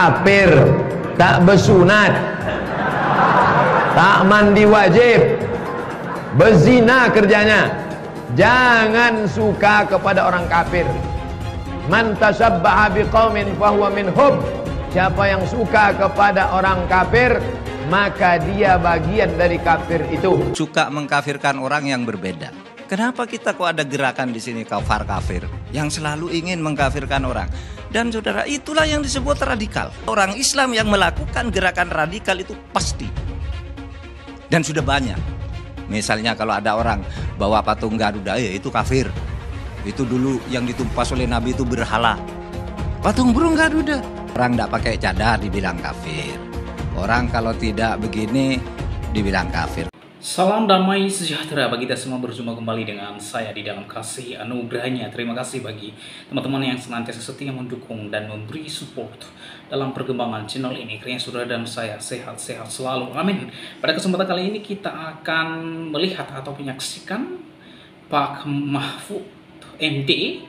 kafir, tak bersunat, tak mandi wajib, berzina kerjanya. Jangan suka kepada orang kafir. Man tasabbaha biqaumin fahuwa minhum. Siapa yang suka kepada orang kafir, maka dia bagian dari kafir itu. Suka mengkafirkan orang yang berbeda. Kenapa kita kok ada gerakan di sini kafir yang selalu ingin mengkafirkan orang? Dan saudara, itulah yang disebut radikal. Orang Islam yang melakukan gerakan radikal itu pasti. Dan sudah banyak. Misalnya kalau ada orang bawa patung Garuda, ya itu kafir. Itu dulu yang ditumpas oleh Nabi itu berhala. Patung burung Garuda. Orang tidak pakai cadar dibilang kafir. Orang kalau tidak begini dibilang kafir. Salam damai sejahtera bagi kita semua, berjumpa kembali dengan saya di dalam kasih anugerahnya. Terima kasih bagi teman-teman yang senantiasa setia mendukung dan memberi support dalam perkembangan channel ini. Kiranya saudara dan saya sehat-sehat selalu, amin. Pada kesempatan kali ini kita akan melihat atau menyaksikan Pak Mahfud MD.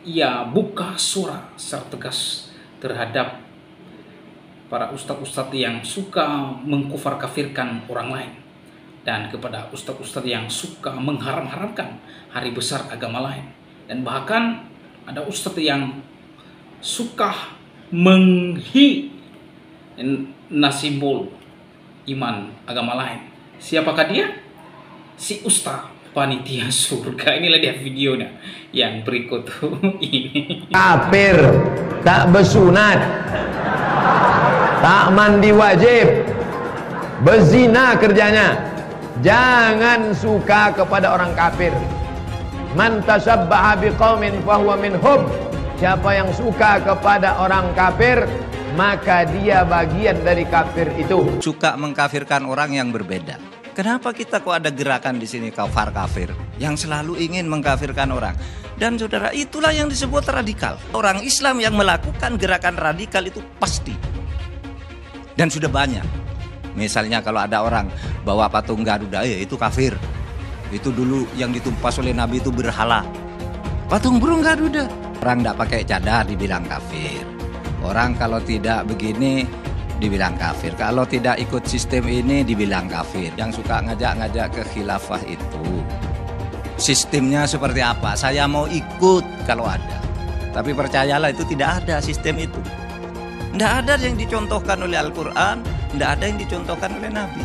Ia buka suara secara tegas terhadap para ustadz-ustadz yang suka mengkufar-kafirkan orang lain, dan kepada ustadz-ustadz yang suka mengharam-haramkan hari besar agama lain. Dan bahkan ada ustadz yang suka menghina simbol iman agama lain. Siapakah dia? Si ustadz panitia surga. Inilah dia videonya yang berikut ini. Kafir, tak bersunat, tak mandi wajib, berzina kerjanya. Jangan suka kepada orang kafir. Man tasabbaha biqaumin fahuwa minhum. Siapa yang suka kepada orang kafir, maka dia bagian dari kafir itu. Suka mengkafirkan orang yang berbeda. Kenapa kita kok ada gerakan di sini kafir yang selalu ingin mengkafirkan orang? Dan saudara, itulah yang disebut radikal. Orang Islam yang melakukan gerakan radikal itu pasti. Dan sudah banyak. Misalnya kalau ada orang bawa patung Garuda, ya itu kafir. Itu dulu yang ditumpas oleh Nabi itu berhala. Patung burung Garuda. Orang tidak pakai cadar dibilang kafir. Orang kalau tidak begini dibilang kafir. Kalau tidak ikut sistem ini dibilang kafir. Yang suka ngajak-ngajak ke khilafah itu sistemnya seperti apa? Saya mau ikut kalau ada. Tapi percayalah, itu tidak ada sistem itu. Tidak ada yang dicontohkan oleh Al-Quran, tidak ada yang dicontohkan oleh Nabi.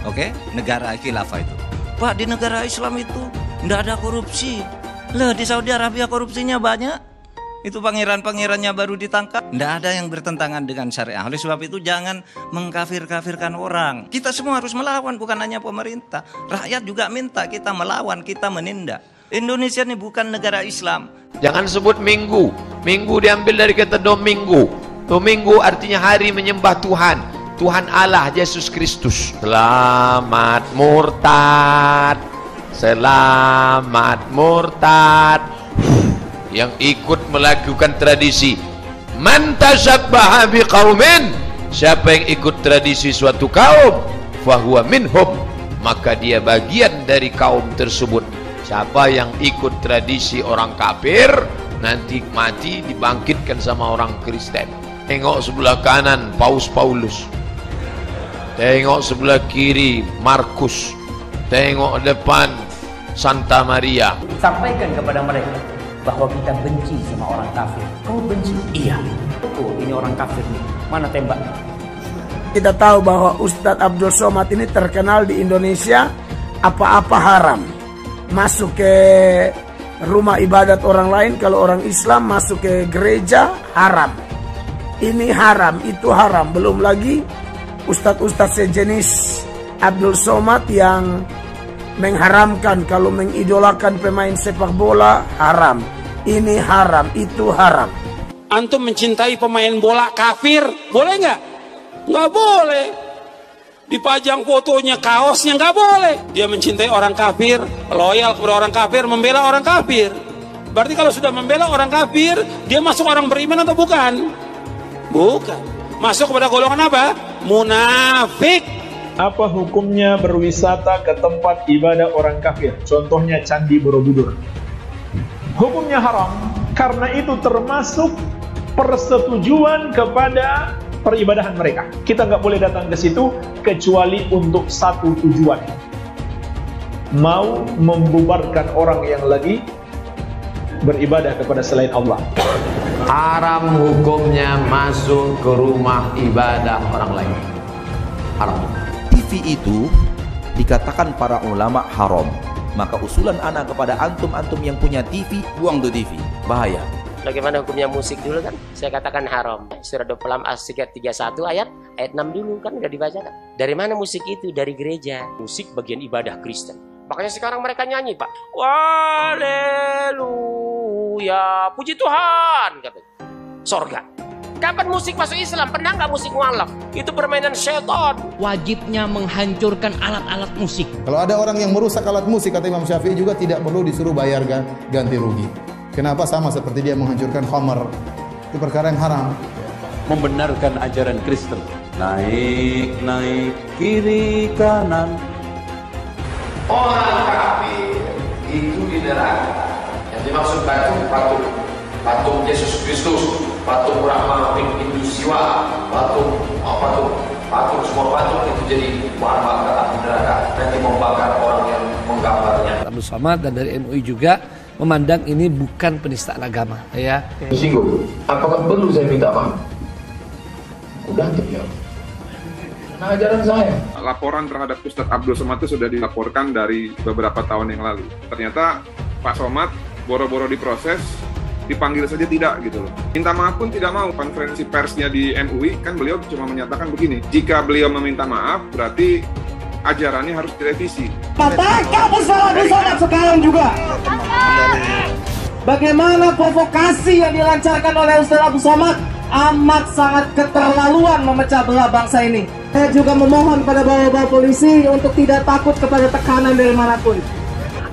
Oke, negara khilafah itu. Pak, di negara Islam itu tidak ada korupsi. Lah, di Saudi Arabia korupsinya banyak. Itu pangeran-pangerannya baru ditangkap. Tidak ada yang bertentangan dengan syariah. Oleh sebab itu jangan mengkafir-kafirkan orang. Kita semua harus melawan, bukan hanya pemerintah. Rakyat juga minta kita melawan, kita menindak. Indonesia ini bukan negara Islam. Jangan sebut minggu. Minggu diambil dari kata Domingo. Domingo artinya hari menyembah Tuhan. Tuhan Allah Yesus Kristus. Selamat murtad. Selamat murtad. Yang ikut melakukan tradisi. Man tasabbaha biqaumin. Siapa yang ikut tradisi suatu kaum, fahuwa minhum, maka dia bagian dari kaum tersebut. Siapa yang ikut tradisi orang kafir, nanti mati dibangkitkan sama orang Kristen. Tengok sebelah kanan Paus Paulus, tengok sebelah kiri Markus, tengok depan Santa Maria. Sampaikan kepada mereka bahwa kita benci sama orang kafir. Kau benci? Iya. Oh, ini orang kafir nih. Mana tembaknya? Kita tahu bahwa Ustadz Abdul Somad ini terkenal di Indonesia apa-apa haram. Masuk ke rumah ibadat orang lain, kalau orang Islam masuk ke gereja haram. Ini haram, itu haram. Belum lagi Ustadz-Ustadz sejenis Abdul Somad yang mengharamkan kalau mengidolakan pemain sepak bola haram. Ini haram, itu haram. Antum mencintai pemain bola kafir, boleh nggak? Nggak boleh. Dipajang fotonya, kaosnya, nggak boleh. Dia mencintai orang kafir, loyal kepada orang kafir, membela orang kafir. Berarti kalau sudah membela orang kafir, dia masuk orang beriman atau bukan? Bukan. Masuk kepada golongan apa? Munafik. Apa hukumnya berwisata ke tempat ibadah orang kafir? Contohnya Candi Borobudur. Hukumnya haram, karena itu termasuk persetujuan kepada peribadahan mereka. Kita nggak boleh datang ke situ kecuali untuk satu tujuan, mau membubarkan orang yang lagi beribadah kepada selain Allah. Haram hukumnya masuk ke rumah ibadah orang lain. Haram. TV itu dikatakan para ulama haram. Maka usulan anak kepada antum-antum yang punya TV, buang tuh TV. Bahaya. Bagaimana hukumnya musik dulu kan? Saya katakan haram. Surah 26 As-Sikat 31 ayat 6 dulu kan udah dibacakan. Dari mana musik itu? Dari gereja. Musik bagian ibadah Kristen. Makanya sekarang mereka nyanyi, Pak. Haleluya, puji Tuhan, katanya. Sorga. Kapan musik masuk Islam? Pernah nggak musik mualaf? Itu permainan syaitan. Wajibnya menghancurkan alat-alat musik. Kalau ada orang yang merusak alat musik, kata Imam Syafi'i juga tidak perlu disuruh bayar ganti rugi. Kenapa? Sama seperti dia menghancurkan khamar. Itu perkara yang haram. Membenarkan ajaran Kristen. Naik, naik, kiri, kanan. Orang kafir itu di neraka. Yang dimaksud patung Yesus Kristus, patung Brahma, Hindu Siwa, patung semua patung itu jadi bahan bakar api neraka. Nanti membakar orang yang menggambarnya. Abdul Somad dan dari MUI juga memandang ini bukan penistaan agama, ya. Singgung. Apakah perlu saya minta maaf? Udah ya. Nah, ajaran saya. Laporan terhadap Ustadz Abdul Somad itu sudah dilaporkan dari beberapa tahun yang lalu. Ternyata Pak Somad boro-boro diproses, dipanggil saja tidak gitu loh. Minta maaf pun tidak mau. Konferensi persnya di MUI kan beliau cuma menyatakan begini, jika beliau meminta maaf berarti ajarannya harus direvisi. Apakah pesawat sekarang juga? Bagaimana provokasi yang dilancarkan oleh Ustaz Abdul Somad amat sangat keterlaluan memecah belah bangsa ini. Saya juga memohon pada bapak-bapak polisi untuk tidak takut kepada tekanan dari manapun.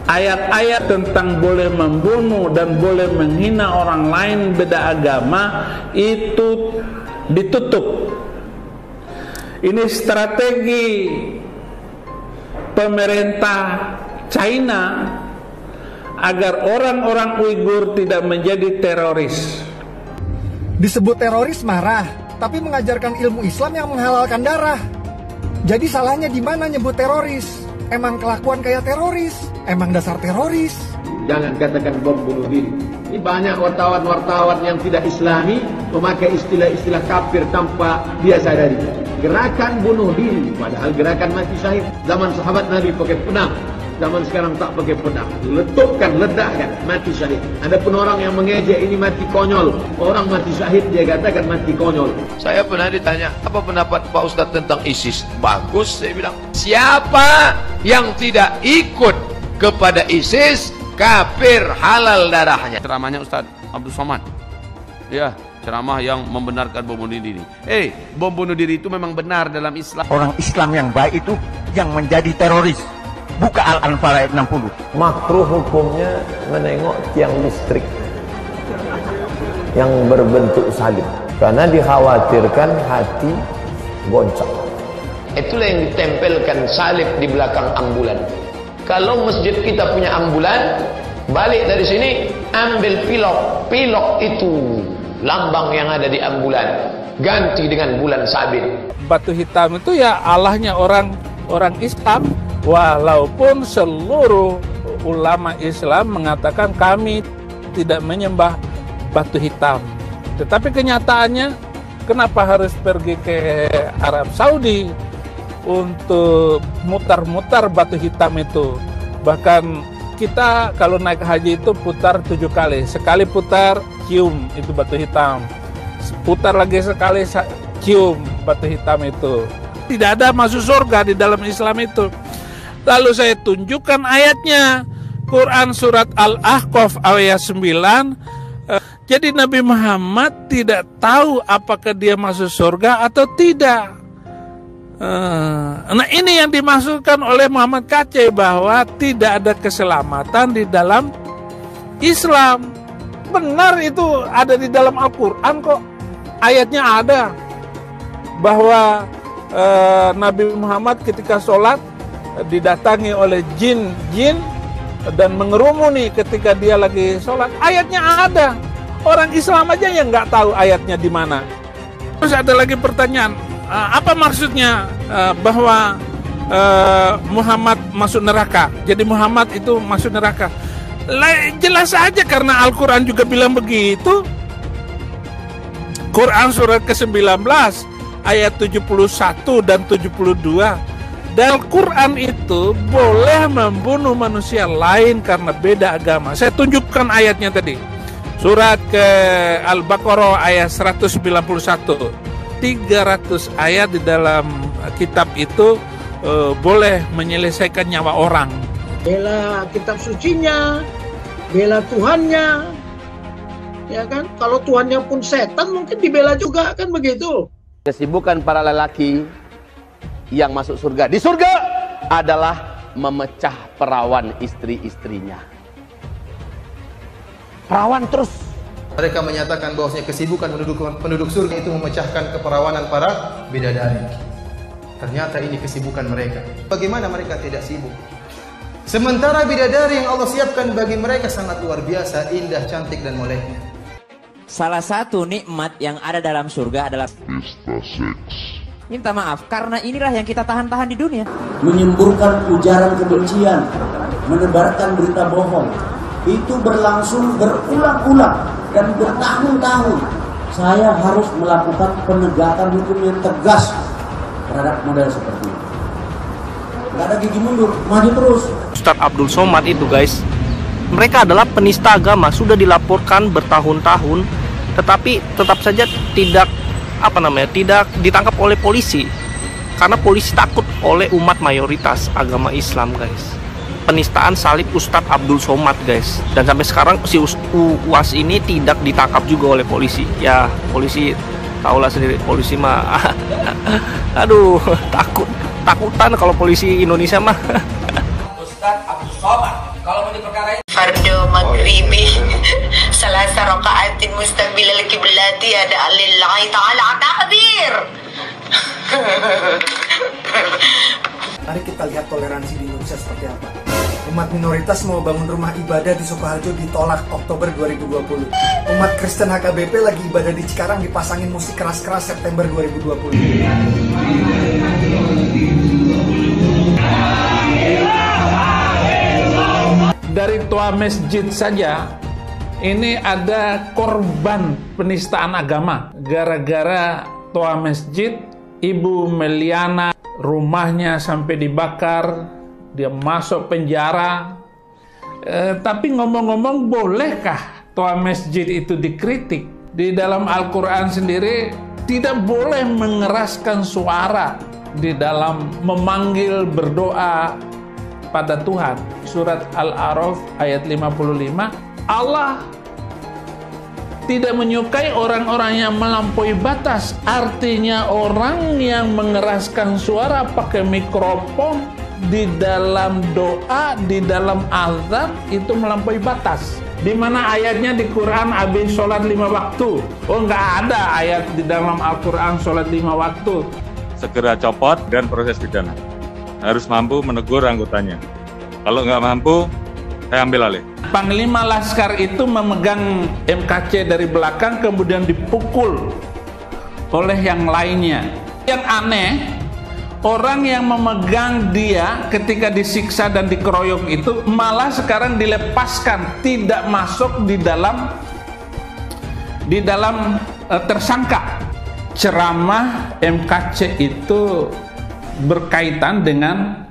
Ayat-ayat tentang boleh membunuh dan boleh menghina orang lain beda agama itu ditutup. Ini strategi pemerintah China agar orang-orang Uighur tidak menjadi teroris. Disebut teroris marah, tapi mengajarkan ilmu Islam yang menghalalkan darah. Jadi salahnya di mana nyebut teroris? Emang kelakuan kayak teroris? Emang dasar teroris? Jangan katakan bom bunuh diri. Ini banyak wartawan-wartawan yang tidak Islami memakai istilah-istilah kafir tanpa dia sadari. Gerakan bunuh diri, padahal gerakan mati syahid. Zaman sahabat Nabi pakai pedang, zaman sekarang tak pakai pedang. Letupkan, ledakkan, mati syahid. Adapun orang yang mengejek ini mati konyol. Orang mati syahid dia katakan mati konyol. Saya pernah ditanya, apa pendapat Pak Ustadz tentang ISIS? Bagus, saya bilang. Siapa yang tidak ikut kepada ISIS, kafir, halal darahnya. Ceramahnya Ustadz Abdul Somad. Ya, ceramah yang membenarkan bom bunuh diri. Bom bunuh diri itu memang benar dalam Islam. Orang Islam yang baik itu yang menjadi teroris. Buka Al-Anfal ayat 60. Makruh hukumnya menengok tiang listrik yang berbentuk salib, karena dikhawatirkan hati goncang. Itulah yang ditempelkan salib di belakang ambulan. Kalau masjid kita punya ambulan, balik dari sini ambil pilok. Pilok itu lambang yang ada di ambulan, ganti dengan bulan sabit. Batu hitam itu ya Allahnya orang Islam. Walaupun seluruh ulama Islam mengatakan kami tidak menyembah batu hitam. Tetapi kenyataannya kenapa harus pergi ke Arab Saudi untuk mutar-mutar batu hitam itu? Bahkan kita kalau naik haji itu putar 7 kali. Sekali putar, cium itu batu hitam. Putar lagi sekali, cium batu hitam itu. Tidak ada masuk surga di dalam Islam itu. Lalu saya tunjukkan ayatnya. Quran surat Al-Ahqaf ayat 9. Jadi Nabi Muhammad tidak tahu apakah dia masuk surga atau tidak. Nah ini yang dimaksudkan oleh Muhammad Kace, bahwa tidak ada keselamatan di dalam Islam. Benar itu ada di dalam Al-Quran kok. Ayatnya ada. Bahwa Nabi Muhammad ketika sholat didatangi oleh jin dan mengerumuni ketika dia lagi sholat. Ayatnya ada. Orang Islam aja yang nggak tahu ayatnya di mana. Terus ada lagi pertanyaan, apa maksudnya bahwa Muhammad masuk neraka? Jadi Muhammad itu masuk neraka. Jelas aja karena Al-Quran juga bilang begitu. Quran surat ke-19 ayat 71 dan 72. Dan Al-Quran itu boleh membunuh manusia lain karena beda agama. Saya tunjukkan ayatnya tadi. Surat ke Al-Baqarah ayat 191. 300 ayat di dalam kitab itu boleh menyelesaikan nyawa orang. Bela kitab sucinya, bela Tuhannya, ya kan? Kalau Tuhannya pun setan mungkin dibela juga, kan begitu? Kesibukan para lelaki yang masuk surga di surga adalah memecah perawan istri-istrinya. Perawan terus. Mereka menyatakan bahwasanya kesibukan penduduk surga itu memecahkan keperawanan para bidadari. Ternyata ini kesibukan mereka. Bagaimana mereka tidak sibuk? Sementara bidadari yang Allah siapkan bagi mereka sangat luar biasa, indah, cantik, dan moleknya. Salah satu nikmat yang ada dalam surga adalah pesta seks. Minta maaf, karena inilah yang kita tahan-tahan di dunia. Menyemburkan ujaran kebencian, menebarkan berita bohong, itu berlangsung berulang-ulang dan bertahun-tahun. Saya harus melakukan penegakan hukum yang tegas terhadap model seperti ini. Gak ada gigi mundur, maju terus. Ustadz Abdul Somad itu guys, mereka adalah penista agama, sudah dilaporkan bertahun-tahun, tetapi tetap saja tidak tidak ditangkap oleh polisi, karena polisi takut oleh umat mayoritas agama Islam guys. Penistaan salib Ustadz Abdul Somad guys, dan sampai sekarang si UAS ini tidak ditangkap juga oleh polisi. Ya polisi tahulah sendiri, polisi mah aduh takutan kalau polisi Indonesia mah. Ustadz Abdul Somad kalau mau diperkarain fardu maghribi salasa raka'atin mustaqbil al-qiblati ada lillahi ta'ala takbir. Mari kita lihat toleransi di Indonesia seperti apa. Umat minoritas mau bangun rumah ibadah di Sukoharjo ditolak Oktober 2020. Umat Kristen HKBP lagi ibadah di Cikarang dipasangin musik keras-keras September 2020. Dari tua masjid saja ini ada korban penistaan agama gara-gara tua masjid. Ibu Meliana rumahnya sampai dibakar, dia masuk penjara. Tapi ngomong-ngomong, bolehkah tua masjid itu dikritik? Di dalam Al-Quran sendiri tidak boleh mengeraskan suara di dalam memanggil berdoa pada Tuhan. Surat Al-A'raf ayat 55, Allah tidak menyukai orang-orang yang melampaui batas. Artinya orang yang mengeraskan suara pakai mikrofon di dalam doa, di dalam azan itu melampaui batas. Di mana ayatnya di Quran habis sholat 5 waktu? Oh, nggak ada ayat di dalam Al-Quran sholat 5 waktu. Segera copot dan proses pidana. Harus mampu menegur anggotanya. Kalau nggak mampu, saya ambil alih. Panglima Laskar itu memegang MKC dari belakang, kemudian dipukul oleh yang lainnya. Yang aneh, orang yang memegang dia ketika disiksa dan dikeroyok itu malah sekarang dilepaskan, tidak masuk di dalam tersangka. Ceramah MKC itu berkaitan dengan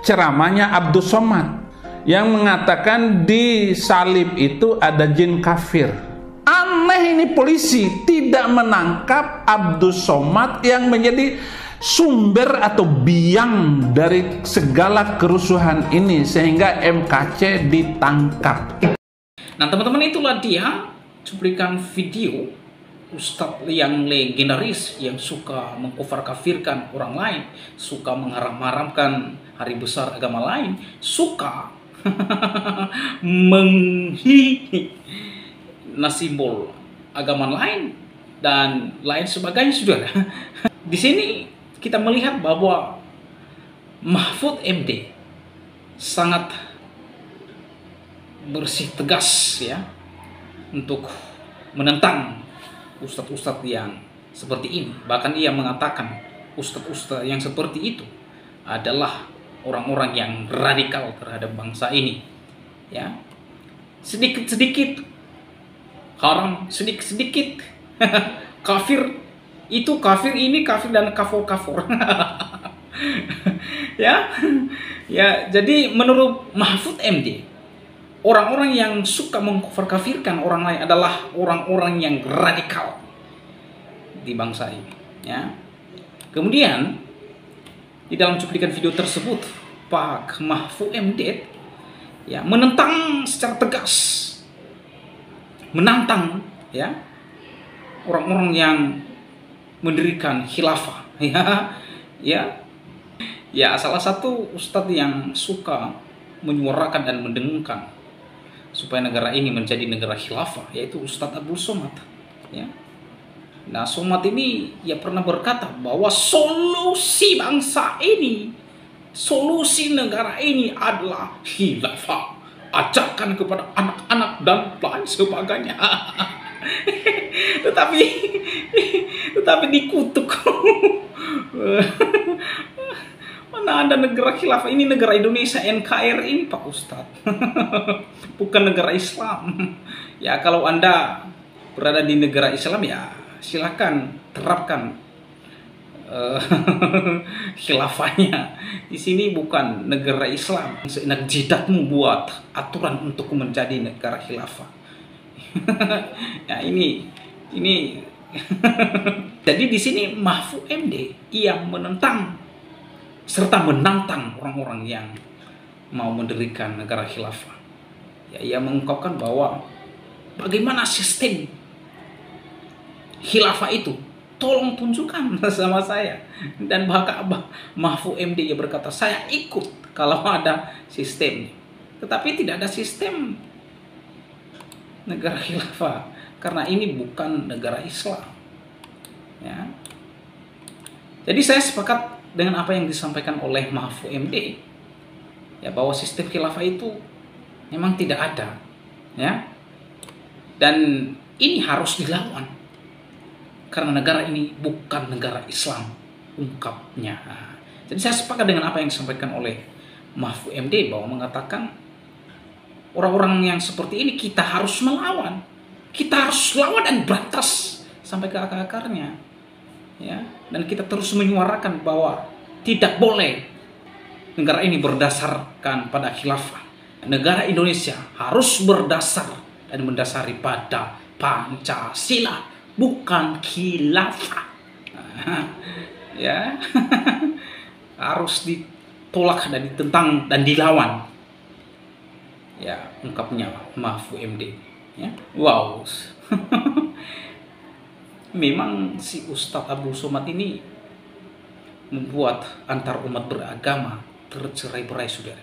ceramahnya Abdul Somad yang mengatakan di salib itu ada jin kafir. Aneh ini, polisi tidak menangkap Abdul Somad yang menjadi sumber atau biang dari segala kerusuhan ini sehingga MKC ditangkap. Nah teman-teman, itulah dia cuplikan video Ustadz yang legendaris yang suka mengkufar kafirkan orang lain, suka mengharam-haramkan hari besar agama lain, suka menghina simbol agama lain dan lain sebagainya, saudara. Di sini kita melihat bahwa Mahfud MD sangat bersih tegas ya untuk menentang ustadz-ustadz yang seperti ini. Bahkan ia mengatakan ustadz-ustadz yang seperti itu adalah orang-orang yang radikal terhadap bangsa ini. Ya, sedikit-sedikit haram, sedikit-sedikit kafir, itu kafir, ini kafir, dan kafur. Ya, jadi menurut Mahfud MD, orang-orang yang suka mengkafirkan orang lain adalah orang-orang yang radikal di bangsa ini. Ya. Kemudian di dalam cuplikan video tersebut, Pak Mahfud MD ya menentang secara tegas, menantang ya orang-orang yang mendirikan khilafah. Ya, salah satu ustadz yang suka menyuarakan dan mendengungkan supaya negara ini menjadi negara khilafah, yaitu Ustadz Abdul Somad. Ya. Nah, Somad ini ya pernah berkata bahwa solusi bangsa ini, solusi negara ini adalah khilafah, ajarkan kepada anak-anak dan lain sebagainya. tetapi dikutuk. Mana ada negara khilafah? Ini negara Indonesia, NKRI ini Pak Ustadz. Bukan negara Islam. Ya, kalau Anda berada di negara Islam ya silakan terapkan khilafahnya. Di sini bukan negara Islam. Seenak jidatmu buat aturan untuk menjadi negara khilafah. Ya, ini jadi di sini Mahfud MD yang menentang serta menantang orang-orang yang mau mendirikan negara khilafah. Ya, ia mengungkapkan bahwa bagaimana sistem khilafah itu, tolong tunjukkan sama saya. Dan bahkan Mahfud MD ia berkata, saya ikut kalau ada sistem. Tetapi tidak ada sistem negara khilafah karena ini bukan negara Islam. Ya. Jadi saya sepakat dengan apa yang disampaikan oleh Mahfud MD, ya, bahwa sistem khilafah itu memang tidak ada, ya, dan ini harus dilawan karena negara ini bukan negara Islam, ungkapnya. Jadi saya sepakat dengan apa yang disampaikan oleh Mahfud MD bahwa mengatakan orang-orang yang seperti ini kita harus melawan, kita harus lawan dan berantas sampai ke akar-akarnya. Ya, dan kita terus menyuarakan bahwa tidak boleh negara ini berdasarkan pada khilafah. Negara Indonesia harus berdasar dan mendasari pada Pancasila, bukan khilafah. Ya, harus ditolak dan ditentang dan dilawan. Ya, ungkapnya Mahfud MD. Ya, wow. Memang si Ustadz Abdul Somad ini membuat antar umat beragama tercerai-berai, saudara.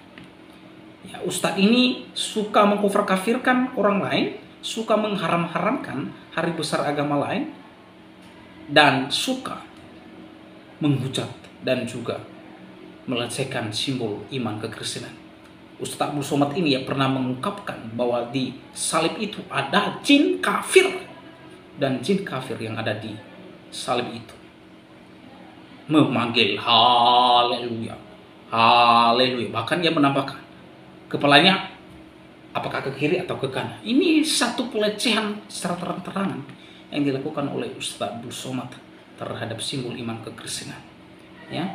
Ya, Ustadz ini suka mengkafir-kafirkan orang lain, suka mengharam-haramkan hari besar agama lain, dan suka menghujat dan juga melecehkan simbol iman kekristenan. Ustadz Abdul Somad ini ya pernah mengungkapkan bahwa di salib itu ada jin kafir. Dan jin kafir yang ada di salib itu memanggil haleluya, haleluya. Bahkan dia menambahkan kepalanya apakah ke kiri atau ke kanan. Ini satu pelecehan secara terang-terangan yang dilakukan oleh Ustadz Abdul Somad terhadap simbol iman kekristenan. Ya,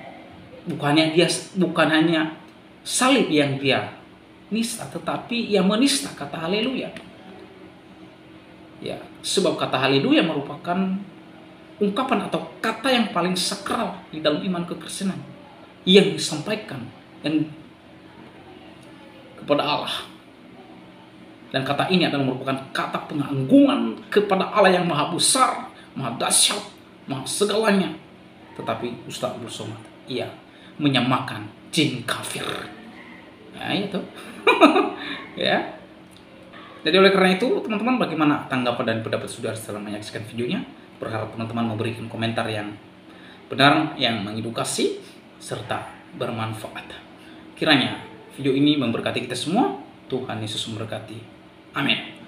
bukan hanya salib yang dia nista, tetapi ia menista kata haleluya. Ya, sebab kata haleluya merupakan ungkapan atau kata yang paling sakral di dalam iman kekristenan yang disampaikan kepada Allah. Dan kata ini adalah merupakan kata pengagungan kepada Allah yang maha besar, maha dahsyat, maha segalanya. Tetapi Ustadz Abdul Somad ia menyamakan jin kafir. Nah, itu. Ya. Jadi oleh karena itu, teman-teman, bagaimana tanggapan dan pendapat saudara setelah menyaksikan videonya? Berharap teman-teman memberikan komentar yang benar, yang mengedukasi, serta bermanfaat. Kiranya video ini memberkati kita semua. Tuhan Yesus memberkati. Amin.